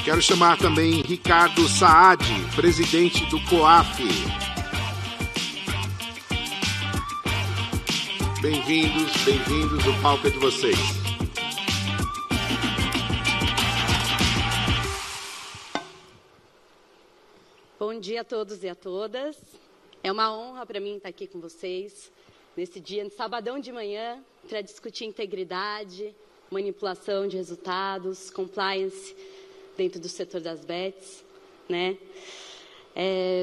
Quero chamar também Ricardo Saad, presidente do COAF. Bem-vindos, o palco é de vocês. Bom dia a todos e a todas. É uma honra para mim estar aqui com vocês nesse dia, no sabadão de manhã, para discutir integridade, manipulação de resultados, compliance dentro do setor das bets, né?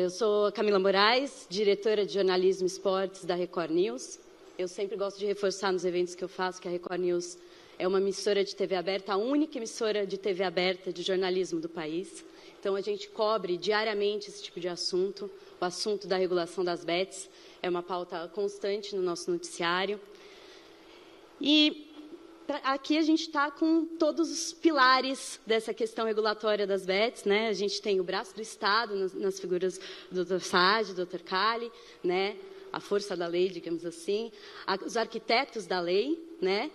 Eu sou a Camila Moraes, diretora de jornalismo e esportes da Record News. Eu sempre gosto de reforçar nos eventos que eu faço que a Record News é uma emissora de TV aberta, a única emissora de TV aberta de jornalismo do país. Então, a gente cobre diariamente esse tipo de assunto. O assunto da regulação das bets é uma pauta constante no nosso noticiário. E aqui a gente está com todos os pilares dessa questão regulatória das bets, né? A gente tem o braço do Estado nas figuras do Dr. Saad, do Dr. Cali, né? A força da lei, digamos assim, os arquitetos da lei, né?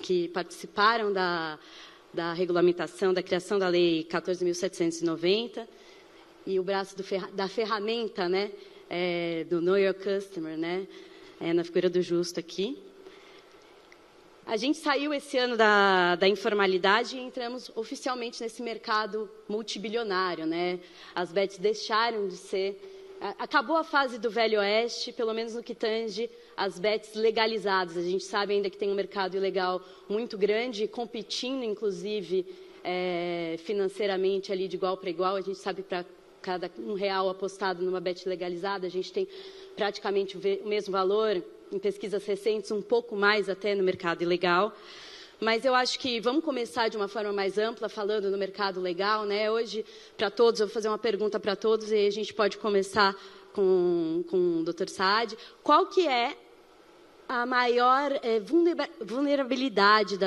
Que participaram da regulamentação, da criação da Lei 14.790, e o braço da ferramenta, né, do Know Your Customer, né, na figura do justo aqui. A gente saiu esse ano da informalidade e entramos oficialmente nesse mercado multibilionário, né? As bets deixaram de ser... Acabou a fase do Velho Oeste, pelo menos no que tange as bets legalizadas. A gente sabe ainda que tem um mercado ilegal muito grande, competindo, inclusive, financeiramente ali de igual para igual. A gente sabe para cada R$1 apostado numa bet legalizada, a gente tem praticamente o mesmo valor, em pesquisas recentes, um pouco mais até no mercado ilegal. Mas eu acho que vamos começar de uma forma mais ampla, falando no mercado legal, né? Hoje, para todos, eu vou fazer uma pergunta para todos, e aí a gente pode começar com o Dr. Saad. Qual que é a maior vulnerabilidade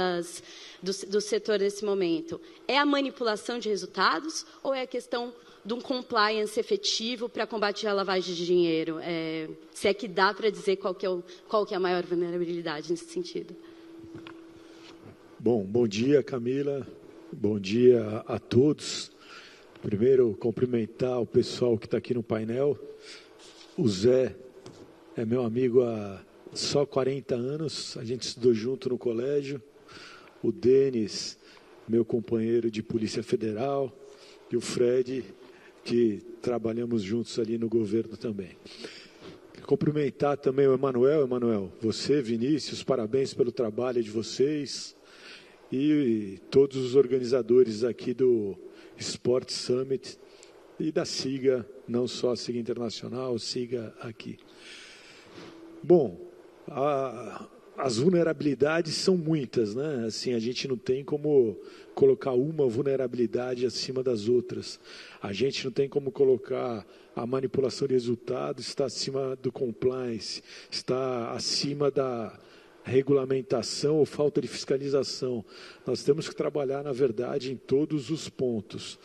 do setor nesse momento? É a manipulação de resultados ou é a questão de um compliance efetivo para combater a lavagem de dinheiro? Se é que dá para dizer qual que é a maior vulnerabilidade nesse sentido. Bom dia, Camila. Bom dia a todos. Primeiro, cumprimentar o pessoal que está aqui no painel. O Zé é meu amigo há só 40 anos. A gente estudou junto no colégio. O Denis, meu companheiro de Polícia Federal. E o Fred, que trabalhamos juntos ali no governo também. Cumprimentar também o Emanuel. Emanuel, você, Vinícius, parabéns pelo trabalho de vocês. E todos os organizadores aqui do Sport Summit e da SIGA, não só a SIGA Internacional, SIGA aqui. Bom, as vulnerabilidades são muitas, né? Assim, a gente não tem como colocar uma vulnerabilidade acima das outras. A gente não tem como colocar a manipulação de resultados, está acima do compliance, está acima da regulamentação ou falta de fiscalização. Nós temos que trabalhar, na verdade, em todos os pontos.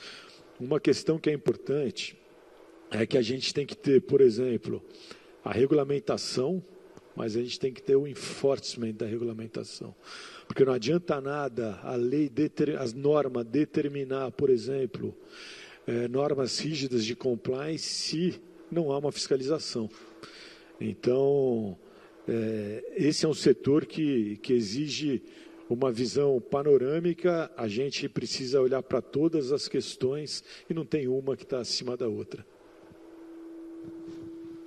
Uma questão que é importante é que a gente tem que ter, por exemplo, a regulamentação, mas a gente tem que ter o enforcement da regulamentação. Porque não adianta nada a lei, as normas determinar, por exemplo, normas rígidas de compliance se não há uma fiscalização. Então, esse é um setor que exige uma visão panorâmica. A gente precisa olhar para todas as questões e não tem uma que está acima da outra.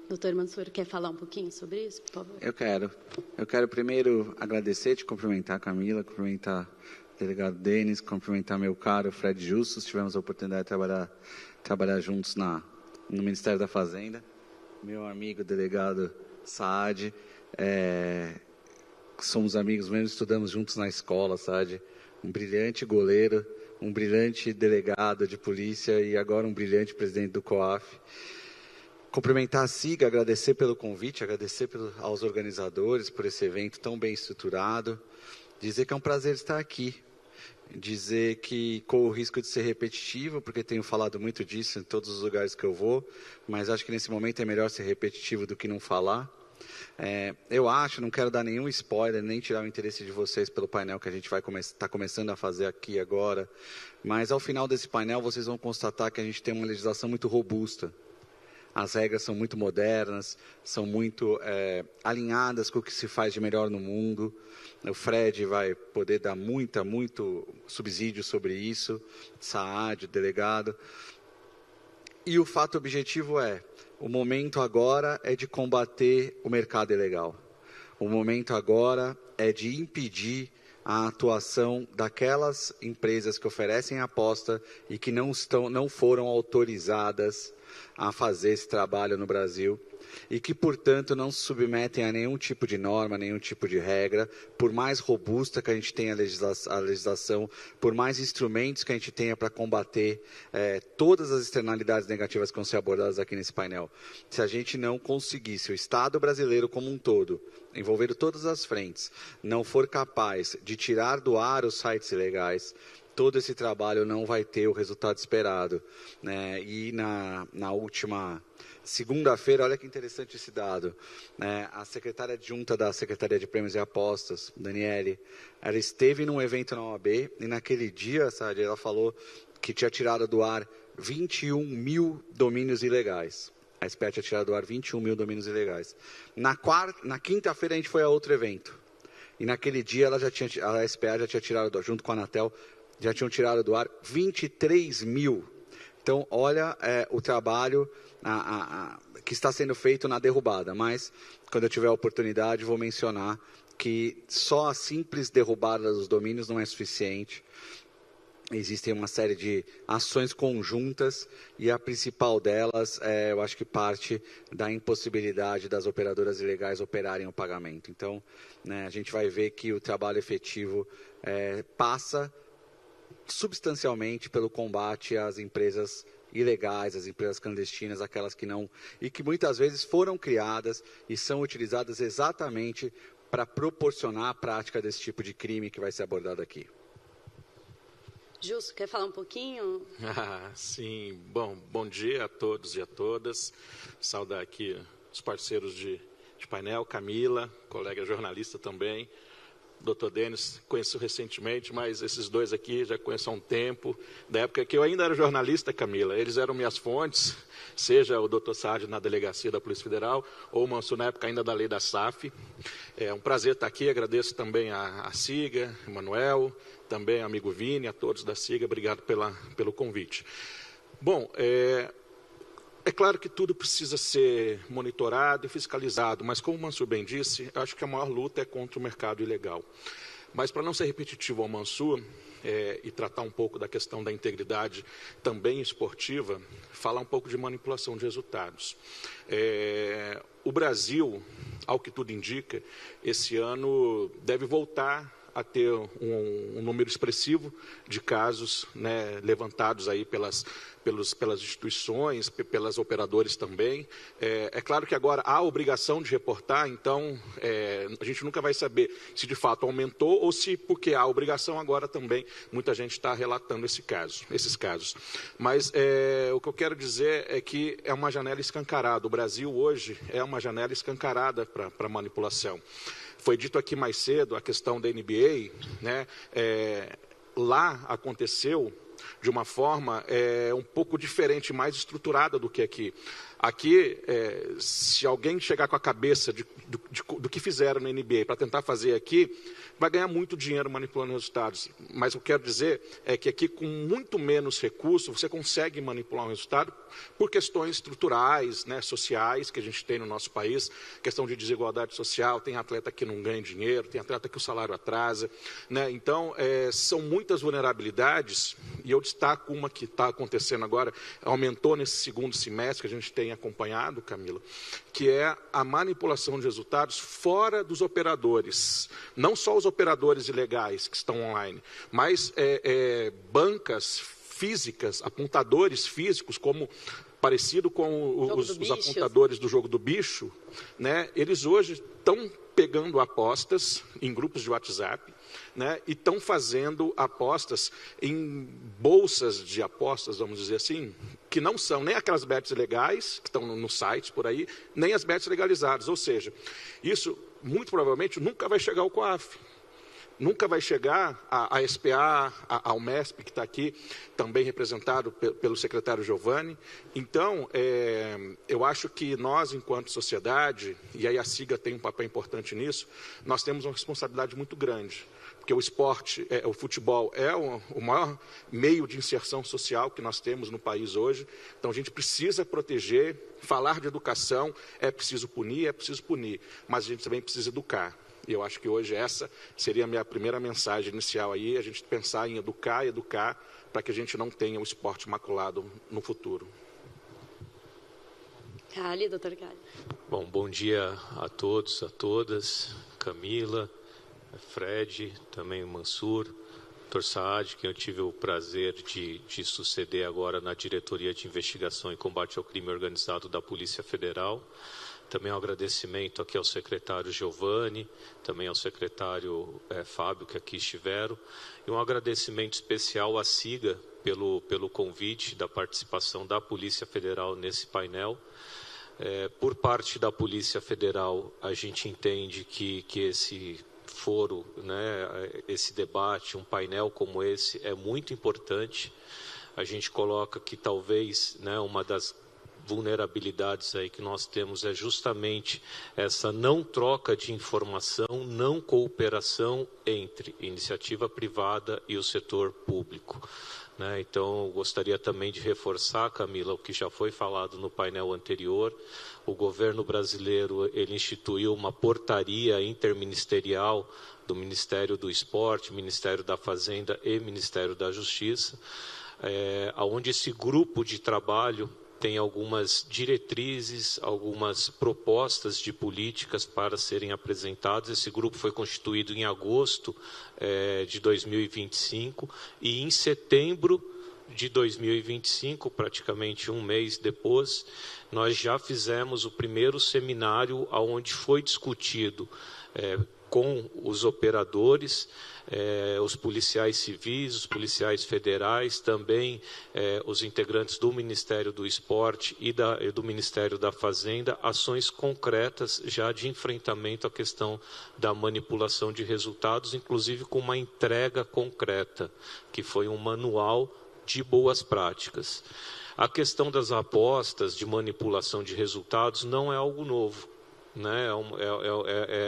Doutor Mansour, quer falar um pouquinho sobre isso, por favor? Eu quero primeiro agradecer, te cumprimentar, Camila, cumprimentar o delegado Denis, cumprimentar meu caro Fred Justus. Tivemos a oportunidade de trabalhar juntos no Ministério da Fazenda. Meu amigo delegado Saad, somos amigos mesmo, estudamos juntos na escola, Saad. Um brilhante goleiro, um brilhante delegado de polícia e agora um brilhante presidente do COAF. Cumprimentar a SIGA, agradecer pelo convite, agradecer aos organizadores por esse evento tão bem estruturado. Dizer que é um prazer estar aqui. Dizer que corro o risco de ser repetitivo, porque tenho falado muito disso em todos os lugares que eu vou, mas acho que nesse momento é melhor ser repetitivo do que não falar. Eu acho, não quero dar nenhum spoiler, nem tirar o interesse de vocês pelo painel que a gente vai estar começando a fazer aqui agora, mas ao final desse painel vocês vão constatar que a gente tem uma legislação muito robusta. As regras são muito modernas, são muito alinhadas com o que se faz de melhor no mundo. O Fred vai poder dar muito subsídio sobre isso, Saad, o delegado. E o fato objetivo o momento agora é de combater o mercado ilegal. O momento agora é de impedir a atuação daquelas empresas que oferecem aposta e que não foram autorizadas a fazer esse trabalho no Brasil e que, portanto, não se submetem a nenhum tipo de norma, nenhum tipo de regra, por mais robusta que a gente tenha a legislação, por mais instrumentos que a gente tenha para combater todas as externalidades negativas que vão ser abordadas aqui nesse painel. Se a gente não conseguir, se o Estado brasileiro como um todo, envolvendo todas as frentes, não for capaz de tirar do ar os sites ilegais, todo esse trabalho não vai ter o resultado esperado, né? E na última segunda-feira, olha que interessante esse dado, né? A secretária adjunta da Secretaria de Prêmios e Apostas, Daniele, ela esteve num evento na OAB e naquele dia, sabe, ela falou que tinha tirado do ar 21 mil domínios ilegais. A SPA tinha tirado do ar 21 mil domínios ilegais. Na quinta-feira a gente foi a outro evento. E naquele dia a SPA já tinha tirado, junto com a Anatel, já tinham tirado do ar 23 mil. Então, olha o trabalho que está sendo feito na derrubada. Mas, quando eu tiver a oportunidade, vou mencionar que só a simples derrubada dos domínios não é suficiente. Existem uma série de ações conjuntas e a principal delas, eu acho que parte da impossibilidade das operadoras ilegais operarem o pagamento. Então, né, a gente vai ver que o trabalho efetivo passa substancialmente pelo combate às empresas ilegais, às empresas clandestinas, aquelas que não, e que muitas vezes foram criadas e são utilizadas exatamente para proporcionar a prática desse tipo de crime que vai ser abordado aqui. Justo, quer falar um pouquinho? Sim, bom dia a todos e a todas. Saudar aqui os parceiros de painel, Camila, colega jornalista também. Dr. Denis, conheço recentemente, mas esses dois aqui já conheço há um tempo, da época que eu ainda era jornalista, Camila. Eles eram minhas fontes, seja o Dr. Saad na delegacia da Polícia Federal, ou o Mansur na época ainda da lei da SAF. É um prazer estar aqui, agradeço também a SIGA, Emanuel, também ao amigo Vini, a todos da SIGA, obrigado pelo convite. Bom, é claro que tudo precisa ser monitorado e fiscalizado, mas como o Mansur bem disse, acho que a maior luta é contra o mercado ilegal. Mas para não ser repetitivo ao Mansur e tratar um pouco da questão da integridade também esportiva, falar um pouco de manipulação de resultados. O Brasil, ao que tudo indica, esse ano deve voltar a ter um número expressivo de casos, né, levantados aí pelas instituições, pelas operadoras também. É claro que agora há a obrigação de reportar, então a gente nunca vai saber se de fato aumentou ou se, porque há a obrigação agora também, muita gente está relatando esses casos. Mas o que eu quero dizer é que é uma janela escancarada. O Brasil hoje é uma janela escancarada para manipulação. Foi dito aqui mais cedo a questão da NBA, né? Lá aconteceu de uma forma um pouco diferente, mais estruturada do que aqui. Aqui, se alguém chegar com a cabeça do que fizeram na NBA para tentar fazer aqui, vai ganhar muito dinheiro manipulando resultados. Mas o que eu quero dizer é que aqui, com muito menos recurso, você consegue manipular um resultado por questões estruturais, né, sociais, que a gente tem no nosso país, questão de desigualdade social, tem atleta que não ganha dinheiro, tem atleta que o salário atrasa, né? Então, são muitas vulnerabilidades, e eu destaco uma que está acontecendo agora, aumentou nesse segundo semestre, que a gente tem acompanhado, Camila, que é a manipulação de resultados fora dos operadores. Não só os operadores ilegais que estão online, mas bancas físicas, apontadores físicos, como parecido com os apontadores do jogo do bicho, né? Eles hoje estão pegando apostas em grupos de WhatsApp, né? E estão fazendo apostas em bolsas de apostas, vamos dizer assim, que não são nem aquelas bets legais, que estão nos sites por aí, nem as bets legalizadas. Ou seja, isso muito provavelmente nunca vai chegar ao COAF. Nunca vai chegar à SPA, ao MESP, que está aqui, também representado pelo secretário Giovanni. Então, eu acho que nós, enquanto sociedade, e aí a SIGA tem um papel importante nisso, nós temos uma responsabilidade muito grande. Porque o esporte, o futebol é o maior meio de inserção social que nós temos no país hoje. Então, a gente precisa proteger, falar de educação, é preciso punir, mas a gente também precisa educar. E eu acho que hoje essa seria a minha primeira mensagem inicial aí, a gente pensar em educar, para que a gente não tenha o esporte maculado no futuro. Cali, doutor Cali. Bom dia a todos, a todas, Camila, Fred, também o Mansur, doutor Saad, que eu tive o prazer de suceder agora na Diretoria de Investigação e Combate ao Crime Organizado da Polícia Federal. Também um agradecimento aqui ao secretário Giovanni, também ao secretário Fábio, que aqui estiveram, e um agradecimento especial à SIGA pelo convite da participação da Polícia Federal nesse painel. Por parte da Polícia Federal, a gente entende que esse foro, né, esse debate, um painel como esse, é muito importante. A gente coloca que talvez, né, uma das vulnerabilidades aí que nós temos é justamente essa não troca de informação, não cooperação entre iniciativa privada e o setor público, né? Então, eu gostaria também de reforçar, Camila, o que já foi falado no painel anterior. O governo brasileiro, ele instituiu uma portaria interministerial do Ministério do Esporte, Ministério da Fazenda e Ministério da Justiça, onde esse grupo de trabalho tem algumas diretrizes, algumas propostas de políticas para serem apresentadas. Esse grupo foi constituído em agosto de 2025 e em setembro de 2025, praticamente um mês depois, nós já fizemos o primeiro seminário onde foi discutido com os operadores, os policiais civis, os policiais federais, também os integrantes do Ministério do Esporte e do Ministério da Fazenda, ações concretas já de enfrentamento à questão da manipulação de resultados, inclusive com uma entrega concreta, que foi um manual de boas práticas. A questão das apostas de manipulação de resultados não é algo novo, né?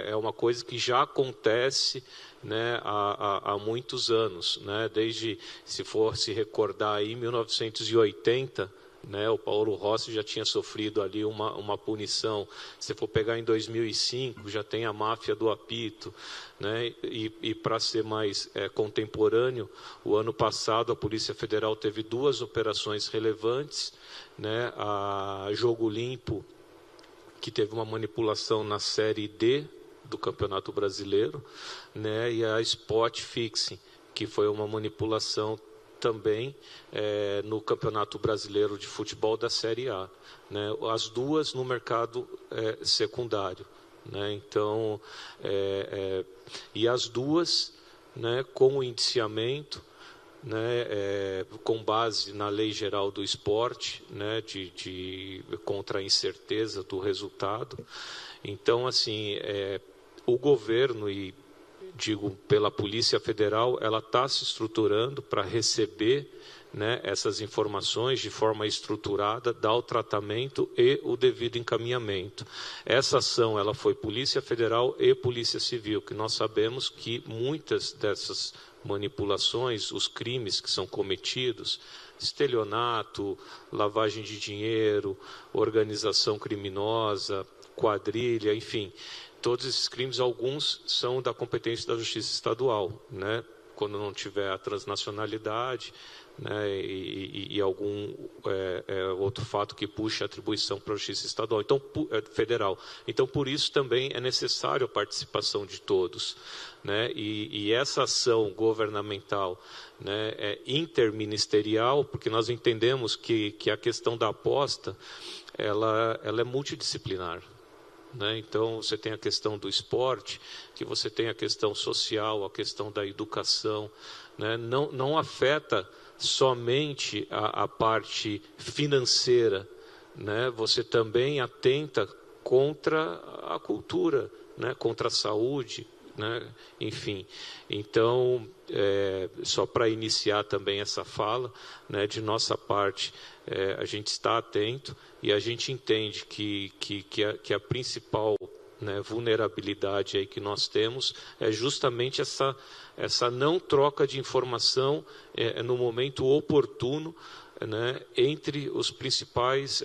É uma coisa que já acontece, né, há muitos anos, né? Desde, se for se recordar aí, 1980, né, o Paulo Rossi já tinha sofrido ali uma punição. Se for pegar em 2005, já tem a máfia do apito, né? E para ser mais contemporâneo, o ano passado a Polícia Federal teve 2 operações relevantes, né? A Jogo Limpo, que teve uma manipulação na Série D do Campeonato Brasileiro, né, e a Spot Fixing, que foi uma manipulação também no Campeonato Brasileiro de Futebol da Série A, né, as duas no mercado secundário, né, então, e as duas, né, com o indiciamento, né, com base na Lei Geral do Esporte, né, contra a incerteza do resultado. Então, assim, o governo, e digo pela Polícia Federal, ela está se estruturando para receber, né, essas informações de forma estruturada, dar o tratamento e o devido encaminhamento. Essa ação, ela foi Polícia Federal e Polícia Civil, que nós sabemos que muitas dessas manipulações, os crimes que são cometidos, estelionato, lavagem de dinheiro, organização criminosa, quadrilha, enfim, todos esses crimes, alguns são da competência da Justiça Estadual, né? quando não tiver a transnacionalidade, né, e algum outro fato que puxe a atribuição para a justiça estadual, então federal. Então, por isso também é necessário a participação de todos, né, e essa ação governamental, né, é interministerial, porque nós entendemos que a questão da aposta ela é multidisciplinar. Né? Então, você tem a questão do esporte, que você tem a questão social, a questão da educação, né? Não afeta somente a parte financeira, né? Você também atenta contra a cultura, né? Contra a saúde, né? Enfim, então, só para iniciar também essa fala, né? De nossa parte, a gente está atento e a gente entende que a principal, né, vulnerabilidade aí que nós temos é justamente essa não troca de informação no momento oportuno, né, entre os principais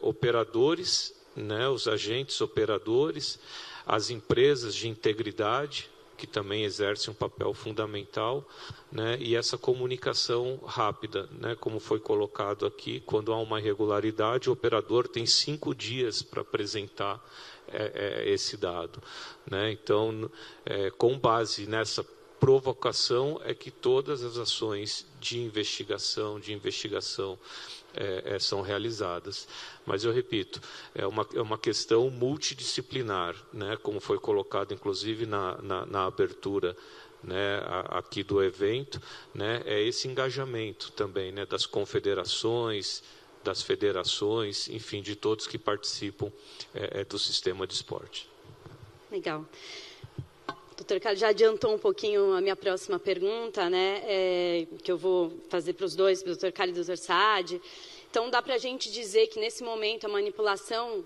operadores, né, os agentes operadores, as empresas de integridade, que também exercem um papel fundamental, né, e essa comunicação rápida, né, como foi colocado aqui, quando há uma irregularidade, o operador tem 5 dias para apresentar esse dado, né? Então, com base nessa provocação é que todas as ações de investigação são realizadas. Mas eu repito, é uma questão multidisciplinar, né, como foi colocado inclusive na abertura, né, aqui do evento, né, é esse engajamento também, né, das confederações, das federações, enfim, de todos que participam do sistema de esporte. Legal. O doutor Carlos já adiantou um pouquinho a minha próxima pergunta, né, que eu vou fazer para os dois, para o doutor Carlos e o doutor Saad. Então, dá para a gente dizer que, nesse momento, a manipulação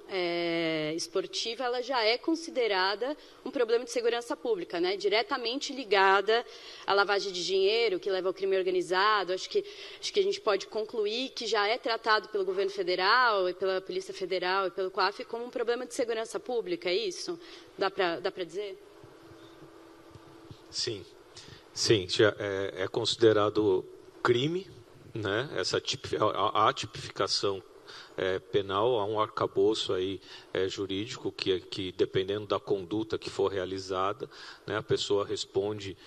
esportiva ela já é considerada um problema de segurança pública, né? Diretamente ligada à lavagem de dinheiro, que leva ao crime organizado. Acho que a gente pode concluir que já é tratado pelo governo federal, e pela Polícia Federal e pelo COAF como um problema de segurança pública, é isso? Dá para dizer? Sim, já é considerado crime, né? A tipificação penal, há um arcabouço aí jurídico que dependendo da conduta que for realizada, né, a pessoa responde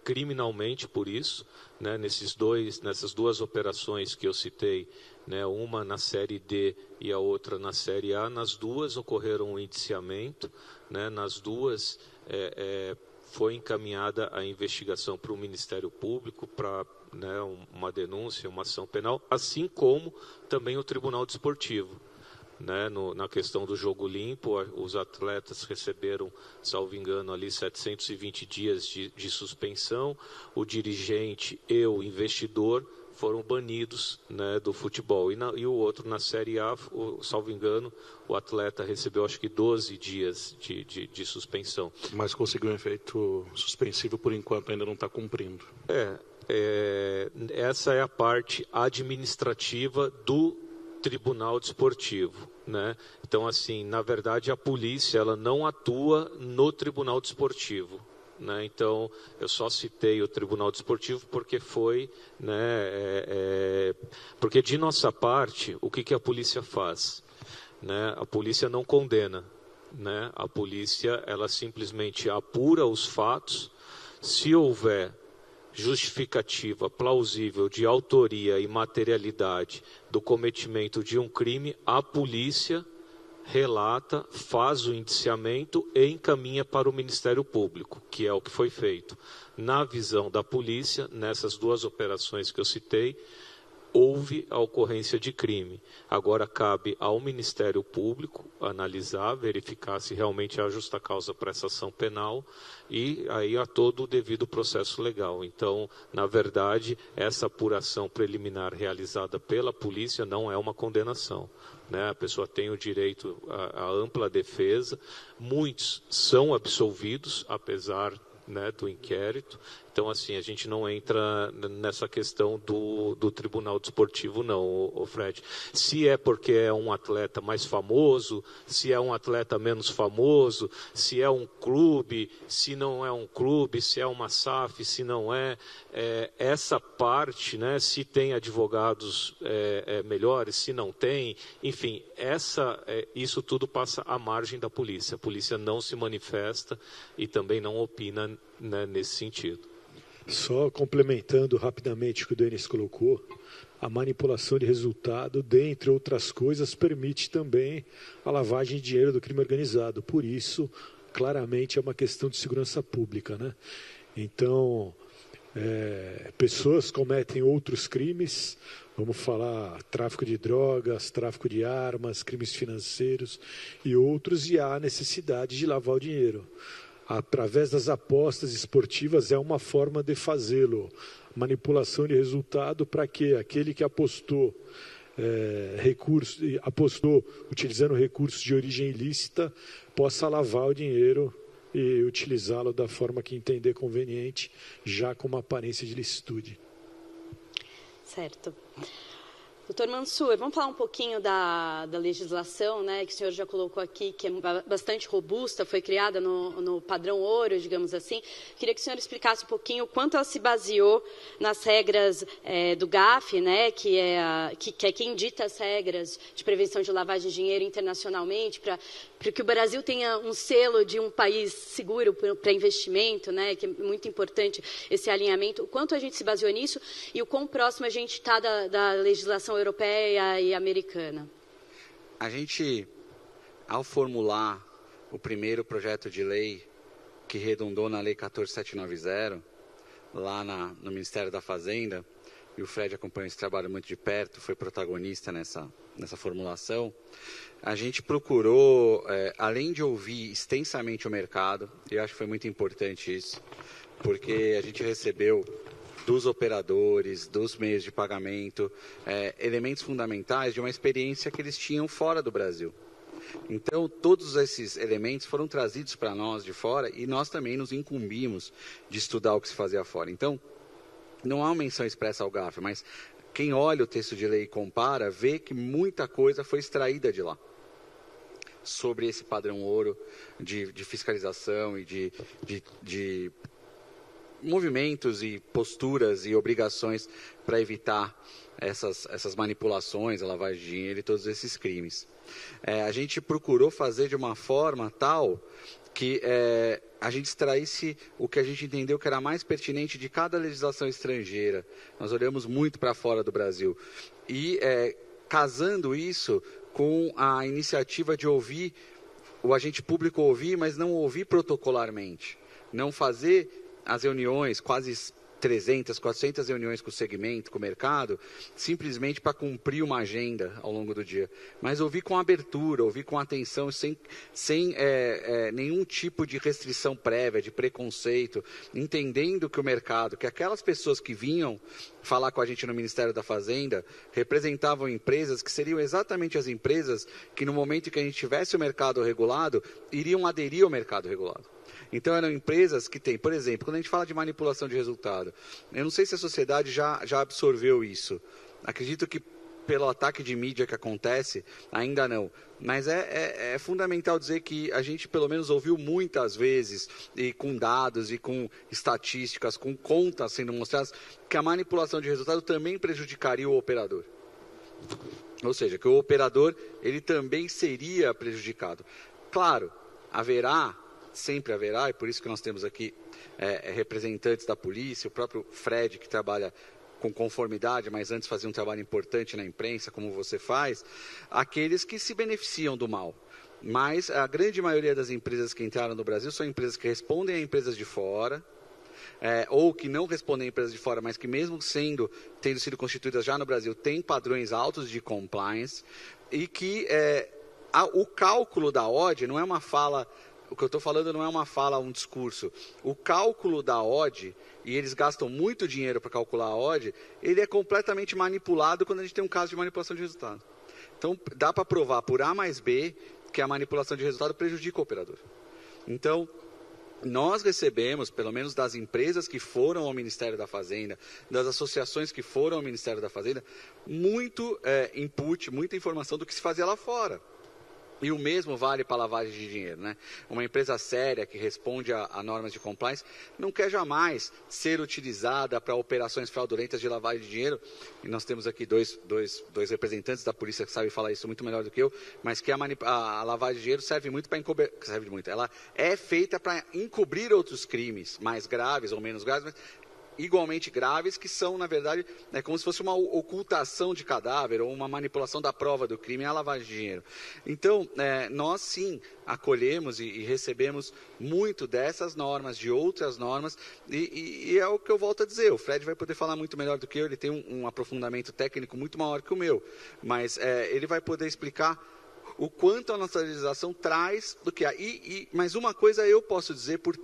criminalmente por isso, né? Nessas duas operações que eu citei, né, uma na série D e a outra na série A, nas duas ocorreram um indiciamento, né? Nas duas foi encaminhada a investigação para o Ministério Público, para, né, uma denúncia, uma ação penal, assim como também o Tribunal Desportivo. Né, na questão do jogo limpo, os atletas receberam, salvo engano, ali 720 dias de suspensão, o dirigente e o investidor foram banidos, né, do futebol. E o outro, na Série A, salvo engano, o atleta recebeu, acho que 12 dias de suspensão. Mas conseguiu um efeito suspensivo, por enquanto ainda não está cumprindo. Essa é a parte administrativa do Tribunal Desportivo, né? Então, assim, na verdade, a polícia ela não atua no Tribunal Desportivo. Né? Então, eu só citei o Tribunal Desportivo porque foi, né, porque de nossa parte, o que a polícia faz? Né? A polícia não condena, né? A polícia ela simplesmente apura os fatos. Se houver justificativa plausível de autoria e materialidade do cometimento de um crime, a polícia relata, faz o indiciamento e encaminha para o Ministério Público, que é o que foi feito. Na visão da polícia, nessas duas operações que eu citei, houve a ocorrência de crime. Agora cabe ao Ministério Público analisar, verificar se realmente há justa causa para essa ação penal e aí há todo o devido processo legal. Então, na verdade, essa apuração preliminar realizada pela polícia não é uma condenação. Né? A pessoa tem o direito à ampla defesa, muitos são absolvidos, apesar, né, do inquérito. Então, assim, a gente não entra nessa questão do Tribunal Desportivo, não, o Fred. Se é porque é um atleta mais famoso, se é um atleta menos famoso, se é um clube, se não é um clube, se é uma SAF, se não é, essa parte, né, se tem advogados melhores, se não tem, enfim, isso tudo passa à margem da polícia. A polícia não se manifesta e também não opina, né, nesse sentido. Só complementando rapidamente o que o Denis colocou, a manipulação de resultado, dentre outras coisas, permite também a lavagem de dinheiro do crime organizado. Por isso, claramente, é uma questão de segurança pública, né? Então, pessoas cometem outros crimes, vamos falar tráfico de drogas, tráfico de armas, crimes financeiros e outros, e há necessidade de lavar o dinheiro. Através das apostas esportivas é uma forma de fazê-lo. Manipulação de resultado para que aquele que apostou utilizando recursos de origem ilícita possa lavar o dinheiro e utilizá-lo da forma que entender conveniente, já com uma aparência de licitude. Certo. Doutor Mansour, vamos falar um pouquinho da legislação, né, que o senhor já colocou aqui, que é bastante robusta, foi criada no padrão ouro, digamos assim. Queria que o senhor explicasse um pouquinho o quanto ela se baseou nas regras do GAF, né, que é quem dita as regras de prevenção de lavagem de dinheiro internacionalmente, para que o Brasil tenha um selo de um país seguro para investimento, né, que é muito importante esse alinhamento. O quanto a gente se baseou nisso e o quão próximo a gente está da legislação europeia e americana? A gente, ao formular o primeiro projeto de lei que redundou na Lei 14790, lá no Ministério da Fazenda, e o Fred acompanha esse trabalho muito de perto, foi protagonista nessa formulação, a gente procurou, além de ouvir extensamente o mercado, e eu acho que foi muito importante isso, porque a gente recebeu dos operadores, dos meios de pagamento, elementos fundamentais de uma experiência que eles tinham fora do Brasil. Então, todos esses elementos foram trazidos para nós de fora e nós também nos incumbimos de estudar o que se fazia fora. Então, não há uma menção expressa ao GAF, mas quem olha o texto de lei e compara, vê que muita coisa foi extraída de lá sobre esse padrão ouro de fiscalização e de movimentos e posturas e obrigações para evitar essas manipulações, a lavagem de dinheiro e todos esses crimes. A gente procurou fazer de uma forma tal que a gente extraísse o que a gente entendeu que era mais pertinente de cada legislação estrangeira. Nós olhamos muito para fora do Brasil. E casando isso com a iniciativa de ouvir, o agente público ouvir, mas não ouvir protocolarmente. Não fazer as reuniões, quase 300, 400 reuniões com o segmento, com o mercado, simplesmente para cumprir uma agenda ao longo do dia. Mas ouvir com abertura, ouvir com atenção, sem nenhum tipo de restrição prévia, de preconceito, entendendo que o mercado, que aquelas pessoas que vinham falar com a gente no Ministério da Fazenda, representavam empresas que seriam exatamente as empresas que no momento em que a gente tivesse o mercado regulado, iriam aderir ao mercado regulado. Então, eram empresas que têm, por exemplo, quando a gente fala de manipulação de resultado, eu não sei se a sociedade já absorveu isso. Acredito que pelo ataque de mídia que acontece, ainda não. Mas é fundamental dizer que a gente, pelo menos, ouviu muitas vezes, e com dados, e com estatísticas, com contas sendo mostradas, que a manipulação de resultado também prejudicaria o operador. Ou seja, que o operador ele também seria prejudicado. Claro, sempre haverá, e por isso que nós temos aqui representantes da polícia, o próprio Fred, que trabalha com conformidade, mas antes fazia um trabalho importante na imprensa, como você faz, aqueles que se beneficiam do mal. Mas a grande maioria das empresas que entraram no Brasil são empresas que respondem a empresas de fora, ou que não respondem a empresas de fora, mas que mesmo tendo sido constituídas já no Brasil, têm padrões altos de compliance, e que o cálculo da odd não é uma fala. O que eu estou falando não é uma fala, um discurso. O cálculo da odd, e eles gastam muito dinheiro para calcular a odd, ele é completamente manipulado quando a gente tem um caso de manipulação de resultado. Então, dá para provar por A mais B que a manipulação de resultado prejudica o operador. Então, nós recebemos, pelo menos das empresas que foram ao Ministério da Fazenda, das associações que foram ao Ministério da Fazenda, muito input, muita informação do que se fazia lá fora. E o mesmo vale para a lavagem de dinheiro, né? Uma empresa séria que responde a normas de compliance não quer jamais ser utilizada para operações fraudulentas de lavagem de dinheiro. E nós temos aqui dois representantes da polícia que sabem falar isso muito melhor do que eu, mas que a lavagem de dinheiro serve muito para encobrir, ela é feita para encobrir outros crimes, mais graves ou menos graves, mas igualmente graves, que são, na verdade, como se fosse uma ocultação de cadáver ou uma manipulação da prova do crime, a lavagem de dinheiro. Então, nós sim acolhemos e recebemos muito dessas normas, de outras normas, e é o que eu volto a dizer, o Fred vai poder falar muito melhor do que eu, ele tem um aprofundamento técnico muito maior que o meu, mas ele vai poder explicar o quanto a nossa legislação traz do que há. Mas uma coisa eu posso dizer, por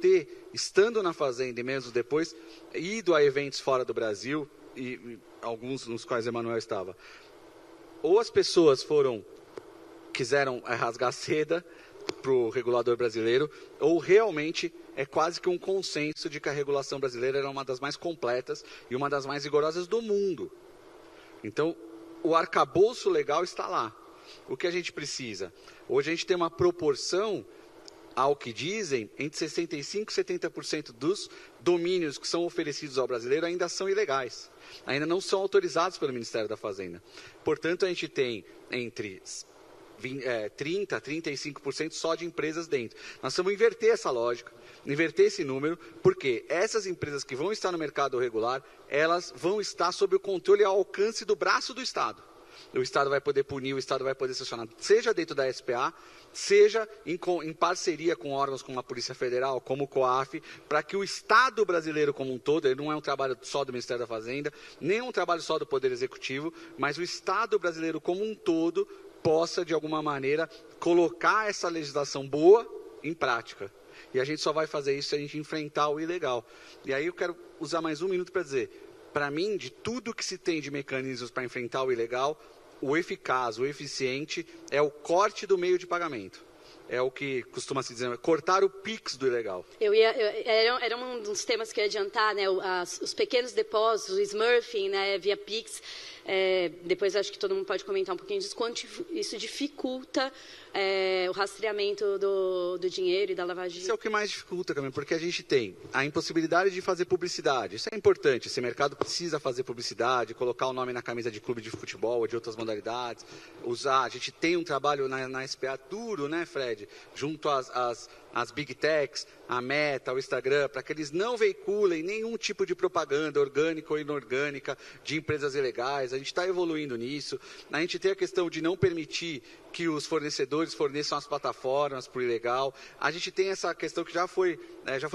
estando na Fazenda e mesmo depois, ido a eventos fora do Brasil, e alguns nos quais Emanuel estava, ou as pessoas quiseram rasgar seda para o regulador brasileiro, ou realmente é quase que um consenso de que a regulação brasileira era uma das mais completas e uma das mais rigorosas do mundo. Então, o arcabouço legal está lá. O que a gente precisa? Hoje a gente tem uma proporção, ao que dizem, entre 65% e 70% dos domínios que são oferecidos ao brasileiro ainda são ilegais. Ainda não são autorizados pelo Ministério da Fazenda. Portanto, a gente tem entre 30% a 35% só de empresas dentro. Nós vamos inverter essa lógica, inverter esse número, porque essas empresas que vão estar no mercado regular, elas vão estar sob o controle e ao alcance do braço do Estado. O Estado vai poder punir, o Estado vai poder sancionar, seja dentro da SPA, seja em parceria com órgãos como a Polícia Federal, como o COAF, para que o Estado brasileiro como um todo, ele não é um trabalho só do Ministério da Fazenda, nem um trabalho só do Poder Executivo, mas o Estado brasileiro como um todo possa, de alguma maneira, colocar essa legislação boa em prática. E a gente só vai fazer isso se a gente enfrentar o ilegal. E aí eu quero usar mais um minuto para dizer, para mim, de tudo que se tem de mecanismos para enfrentar o ilegal, o eficaz, o eficiente, é o corte do meio de pagamento. É o que costuma se dizer, cortar o PIX do ilegal. Era um dos temas que eu ia adiantar, né? Os pequenos depósitos, o smurfing, né, via PIX. Depois acho que todo mundo pode comentar um pouquinho disso, quanto isso dificulta o rastreamento do dinheiro e da lavagem de dinheiro. Isso é o que mais dificulta, Camila, porque a gente tem a impossibilidade de fazer publicidade. Isso é importante, esse mercado precisa fazer publicidade, colocar o nome na camisa de clube de futebol ou de outras modalidades, usar. A gente tem um trabalho na SPA duro, né, Fred? Junto às Big Techs, a Meta, o Instagram, para que eles não veiculem nenhum tipo de propaganda orgânica ou inorgânica de empresas ilegais. A gente está evoluindo nisso. A gente tem a questão de não permitir que os fornecedores forneçam as plataformas para o ilegal. A gente tem essa questão que já foi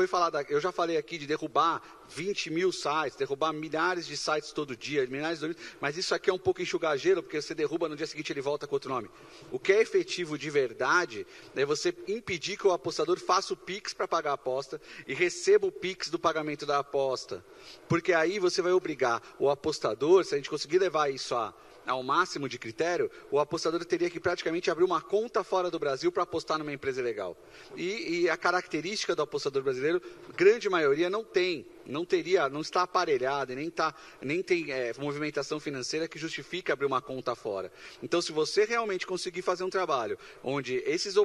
falada, eu já falei aqui de derrubar 20 mil sites, derrubar milhares de sites todo dia, milhares de domínios, mas isso aqui é um pouco enxugar gelo, porque você derruba, no dia seguinte ele volta com outro nome. O que é efetivo de verdade é você impedir que o apostador faça o PIX para pagar a aposta e receba o PIX do pagamento da aposta. Porque aí você vai obrigar o apostador, se a gente conseguir levar isso ao máximo de critério, o apostador teria que praticamente abrir uma conta fora do Brasil para apostar numa empresa ilegal. E a característica do apostador brasileiro, grande maioria não está aparelhado e nem tem movimentação financeira que justifique abrir uma conta fora. Então, se você realmente conseguir fazer um trabalho onde esses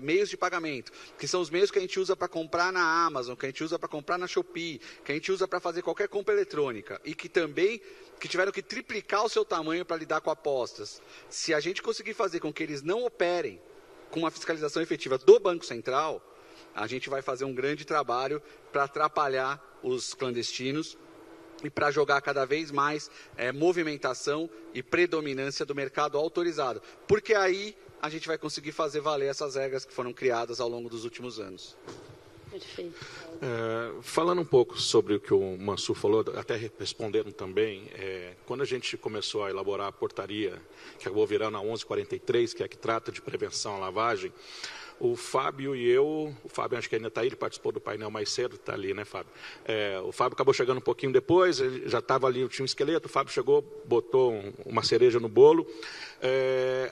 meios de pagamento, que são os meios que a gente usa para comprar na Amazon, que a gente usa para comprar na Shopee, que a gente usa para fazer qualquer compra eletrônica e que tiveram que triplicar o seu tamanho para lidar com apostas, se a gente conseguir fazer com que eles não operem com uma fiscalização efetiva do Banco Central, a gente vai fazer um grande trabalho para atrapalhar os clandestinos e para jogar cada vez mais movimentação e predominância do mercado autorizado. Porque aí a gente vai conseguir fazer valer essas regras que foram criadas ao longo dos últimos anos. Perfeito. Falando um pouco sobre o que o Mansur falou, até respondendo também, quando a gente começou a elaborar a portaria, que acabou virando a 1143, que é a que trata de prevenção à lavagem, o Fábio e eu, o Fábio acho que ainda está aí, ele participou do painel mais cedo, está ali, né, Fábio? O Fábio acabou chegando um pouquinho depois, ele já estava ali, tinha um esqueleto, o Fábio chegou, botou uma cereja no bolo,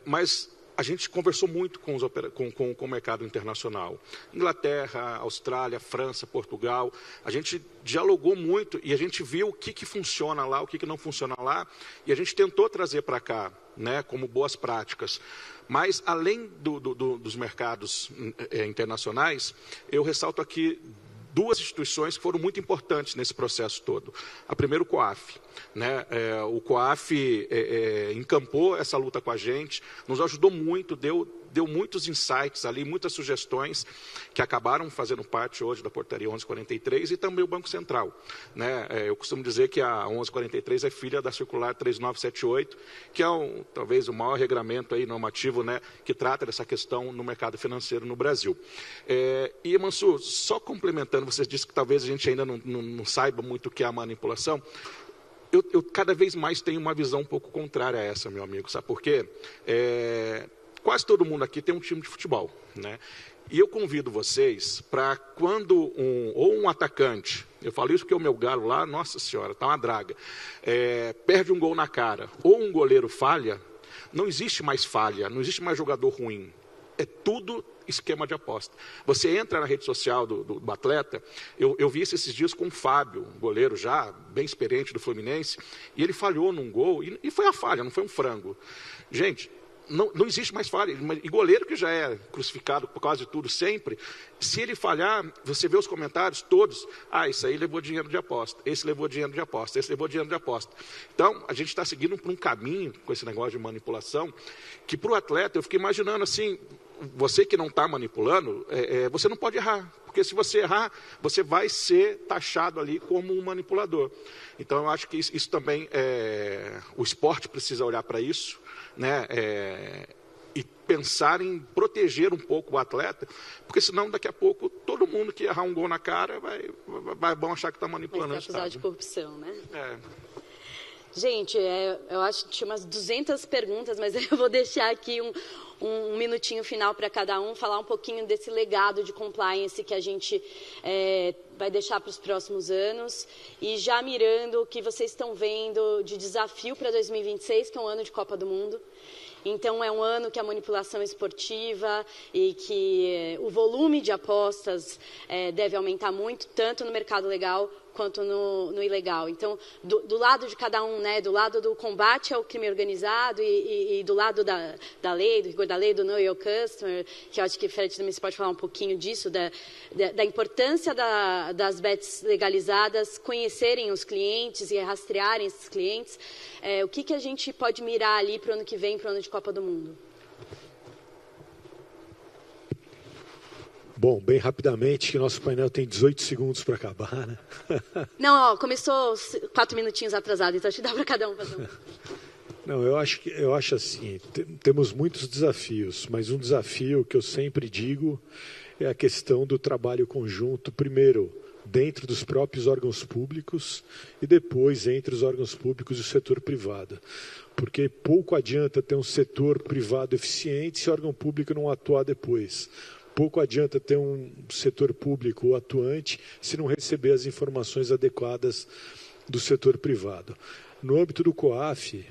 mas a gente conversou muito com o mercado internacional. Inglaterra, Austrália, França, Portugal. A gente dialogou muito e a gente viu o que funciona lá, o que não funciona lá. E a gente tentou trazer para cá, né, como boas práticas. Mas, além dos mercados internacionais, eu ressalto aqui duas instituições que foram muito importantes nesse processo todo. A primeira, o COAF. Né? O COAF encampou essa luta com a gente, nos ajudou muito, deu muitos insights ali, muitas sugestões que acabaram fazendo parte hoje da portaria 1143 e também o Banco Central. Né? Eu costumo dizer que a 1143 é filha da circular 3978, que é talvez o maior regramento aí normativo, né, que trata dessa questão no mercado financeiro no Brasil. E, Mansur, só complementando, você disse que talvez a gente ainda não saiba muito o que é a manipulação. Eu cada vez mais tenho uma visão um pouco contrária a essa, meu amigo, sabe por quê? Quase todo mundo aqui tem um time de futebol, né? E eu convido vocês para quando um atacante, eu falo isso porque o meu galo lá, nossa senhora, está uma draga, perde um gol na cara, ou um goleiro falha, não existe mais falha, não existe mais jogador ruim. É tudo esquema de aposta. Você entra na rede social do atleta, eu vi esses dias com o Fábio, um goleiro já bem experiente do Fluminense, e ele falhou num gol, e foi a falha, não foi um frango. Gente, não existe mais falha. E goleiro que já é crucificado por causa de tudo sempre, se ele falhar, você vê os comentários todos, isso aí levou dinheiro de aposta, esse levou dinheiro de aposta, esse levou dinheiro de aposta. Então, a gente está seguindo por um caminho com esse negócio de manipulação, que para o atleta, eu fiquei imaginando assim, você que não está manipulando, você não pode errar, porque se você errar, você vai ser taxado ali como um manipulador. Então, eu acho que isso também, o esporte precisa olhar para isso, né, e pensar em proteger um pouco o atleta, porque senão daqui a pouco todo mundo que errar um gol na cara vão achar que está manipulando. Vai ser acusado de corrupção, né? Gente, eu acho que tinha umas 200 perguntas, mas eu vou deixar aqui um minutinho final para cada um, falar um pouquinho desse legado de compliance que a gente vai deixar para os próximos anos, e já mirando o que vocês estão vendo de desafio para 2026, que é um ano de Copa do Mundo. Então, é um ano que a manipulação esportiva e que o volume de apostas deve aumentar muito, tanto no mercado legal quanto no ilegal. Então, do lado de cada um, né, do lado do combate ao crime organizado e do lado da lei, do rigor da lei, do Know Your Customer, que eu acho que o Fred também se pode falar um pouquinho disso, da importância das bets legalizadas, conhecerem os clientes e rastrearem esses clientes. O que a gente pode mirar ali para o ano que vem, para o ano de Copa do Mundo? Bom, bem rapidamente, que nosso painel tem 18 segundos para acabar, né? Não, começou 4 minutinhos atrasado, então acho que dá para cada um fazer um. Não, eu acho assim, temos muitos desafios, mas um desafio que eu sempre digo é a questão do trabalho conjunto, primeiro, dentro dos próprios órgãos públicos e depois entre os órgãos públicos e o setor privado. Porque pouco adianta ter um setor privado eficiente se o órgão público não atuar depois. Pouco adianta ter um setor público atuante se não receber as informações adequadas do setor privado. No âmbito do COAF,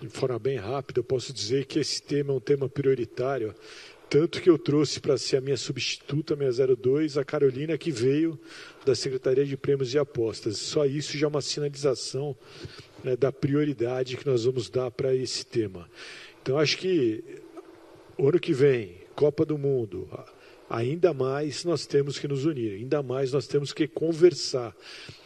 de forma bem rápida, eu posso dizer que esse tema é um tema prioritário, tanto que eu trouxe para ser a minha substituta, a minha 02, a Carolina, que veio da Secretaria de Prêmios e Apostas. Só isso já é uma sinalização, né, da prioridade que nós vamos dar para esse tema. Então, acho que o ano que vem, Copa do Mundo, ainda mais nós temos que nos unir, ainda mais nós temos que conversar.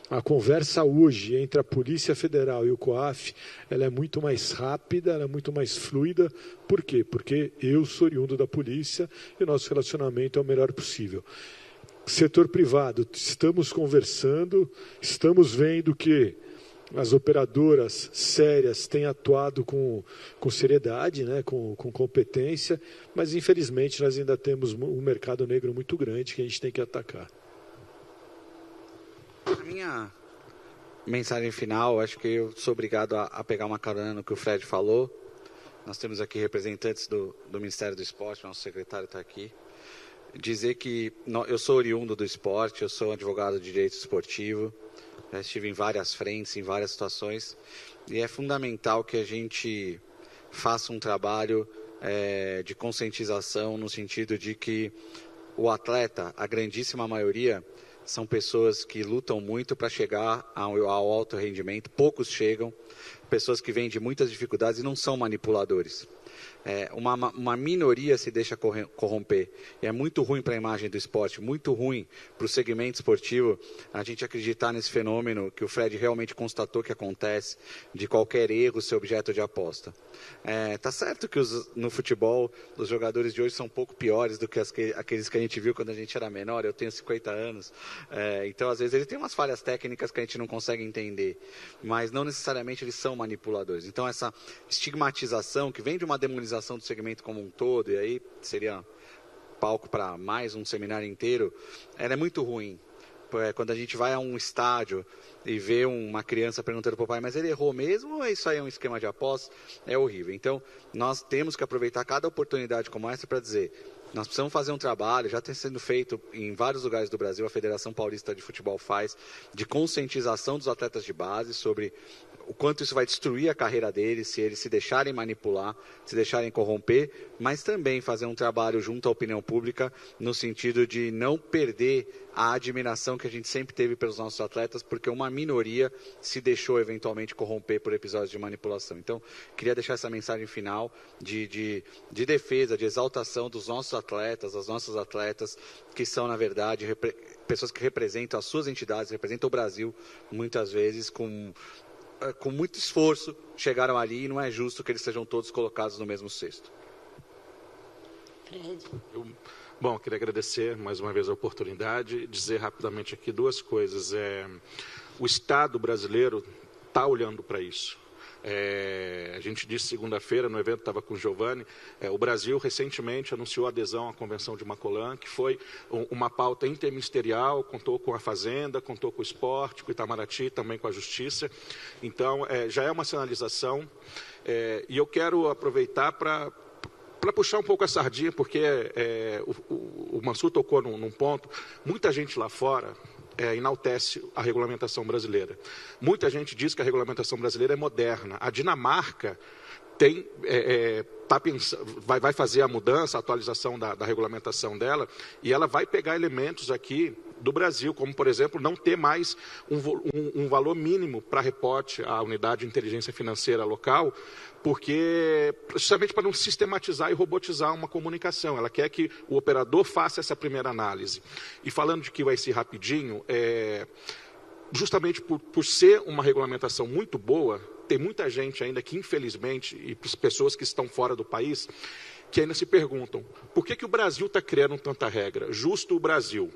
A conversa hoje entre a Polícia Federal e o COAF, ela é muito mais rápida, ela é muito mais fluida. Por quê? Porque eu sou oriundo da polícia e o nosso relacionamento é o melhor possível. Setor privado, estamos conversando, estamos vendo que as operadoras sérias têm atuado com seriedade, né, com competência, mas infelizmente nós ainda temos um mercado negro muito grande que a gente tem que atacar. A minha mensagem final, acho que eu sou obrigado a pegar uma carona no que o Fred falou. Nós temos aqui representantes do Ministério do Esporte, nosso secretário está aqui. Dizer que eu sou oriundo do esporte, eu sou advogado de direito esportivo, já estive em várias frentes, em várias situações, e é fundamental que a gente faça um trabalho de conscientização, no sentido de que o atleta, a grandíssima maioria, são pessoas que lutam muito para chegar ao alto rendimento, poucos chegam, pessoas que vêm de muitas dificuldades e não são manipuladores. Uma minoria se deixa corromper. E é muito ruim para a imagem do esporte, muito ruim para o segmento esportivo a gente acreditar nesse fenômeno que o Fred realmente constatou que acontece, de qualquer erro ser objeto de aposta. Tá certo que no futebol os jogadores de hoje são um pouco piores do que aqueles que a gente viu quando a gente era menor. Eu tenho 50 anos, então às vezes eles têm umas falhas técnicas que a gente não consegue entender, mas não necessariamente eles são manipuladores. Então essa estigmatização que vem de uma demonização do segmento como um todo, e aí seria palco para mais um seminário inteiro, ela é muito ruim. Quando a gente vai a um estádio e vê uma criança perguntando para o pai, mas ele errou mesmo ou isso aí é um esquema de aposta? É horrível. Então, nós temos que aproveitar cada oportunidade como essa para dizer, nós precisamos fazer um trabalho, já está sendo feito em vários lugares do Brasil, a Federação Paulista de Futebol faz, de conscientização dos atletas de base sobre o quanto isso vai destruir a carreira deles, se eles se deixarem manipular, se deixarem corromper, mas também fazer um trabalho junto à opinião pública, no sentido de não perder a admiração que a gente sempre teve pelos nossos atletas, porque uma minoria se deixou eventualmente corromper por episódios de manipulação. Então, queria deixar essa mensagem final de defesa, de exaltação dos nossos atletas, das nossas atletas, que são, na verdade, pessoas que representam as suas entidades, representam o Brasil, muitas vezes, com muito esforço, chegaram ali e não é justo que eles sejam todos colocados no mesmo cesto. Fred. Bom, queria agradecer mais uma vez a oportunidade, dizer rapidamente aqui duas coisas. O Estado brasileiro está olhando para isso. A gente disse segunda-feira, no evento, estava com o Giovanni, o Brasil recentemente anunciou a adesão à Convenção de Macolan, que foi uma pauta interministerial, contou com a Fazenda, contou com o Esporte, com o Itamaraty, também com a Justiça. Então, já é uma sinalização, e eu quero aproveitar para puxar um pouco a sardinha, porque o Mansur tocou num ponto, muita gente lá fora enaltece a regulamentação brasileira. Muita gente diz que a regulamentação brasileira é moderna. A Dinamarca vai fazer a mudança, a atualização da regulamentação dela, e ela vai pegar elementos aqui do Brasil, como, por exemplo, não ter mais um valor mínimo para reporte à unidade de inteligência financeira local, porque justamente para não sistematizar e robotizar uma comunicação. Ela quer que o operador faça essa primeira análise. E falando de que vai ser rapidinho, justamente por ser uma regulamentação muito boa, tem muita gente ainda que, infelizmente, e pessoas que estão fora do país, que ainda se perguntam, por que o Brasil está criando tanta regra? Justo o Brasil.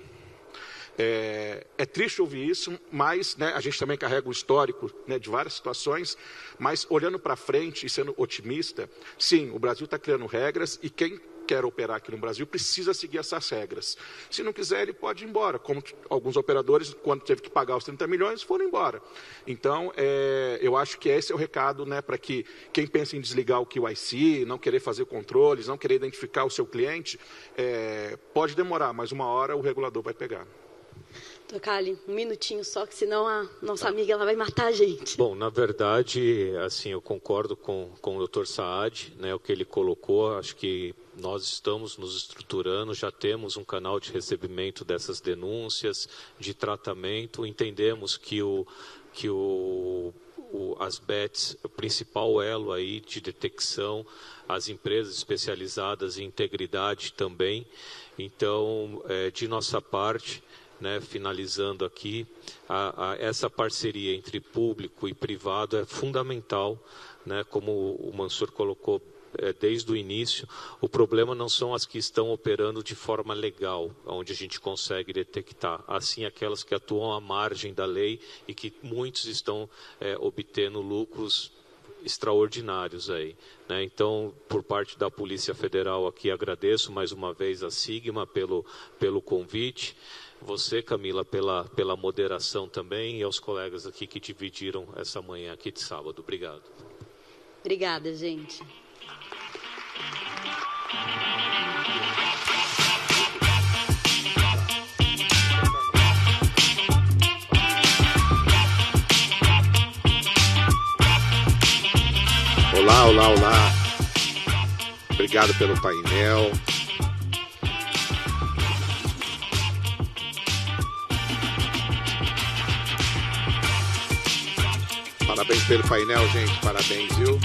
É triste ouvir isso, mas a gente também carrega o histórico de várias situações, mas olhando para frente e sendo otimista, sim, o Brasil está criando regras e quem quer operar aqui no Brasil precisa seguir essas regras. Se não quiser, ele pode ir embora, como alguns operadores, quando teve que pagar os 30 milhões, foram embora. Então, eu acho que esse é o recado, para que quem pensa em desligar o QIC, não querer fazer controles, não querer identificar o seu cliente, pode demorar, mas uma hora o regulador vai pegar. Tocali, um minutinho só, que senão a nossa amiga ela vai matar a gente. Bom, na verdade, assim, eu concordo com o Dr. Saad, o que ele colocou. Acho que nós estamos nos estruturando, já temos um canal de recebimento dessas denúncias, de tratamento. Entendemos que as bets, o principal elo aí de detecção, as empresas especializadas em integridade também. Então, de nossa parte, finalizando aqui, essa parceria entre público e privado é fundamental, como o Mansur colocou desde o início. O problema não são as que estão operando de forma legal, onde a gente consegue detectar, assim aquelas que atuam à margem da lei e que muitos estão obtendo lucros extraordinários aí, Então, por parte da Polícia Federal aqui, agradeço mais uma vez a Sigma pelo convite, você, Camila, pela moderação também, e aos colegas aqui que dividiram essa manhã aqui de sábado. Obrigado. Obrigada, gente. Olá. Obrigado pelo painel. Parabéns pelo painel, gente. Parabéns, viu?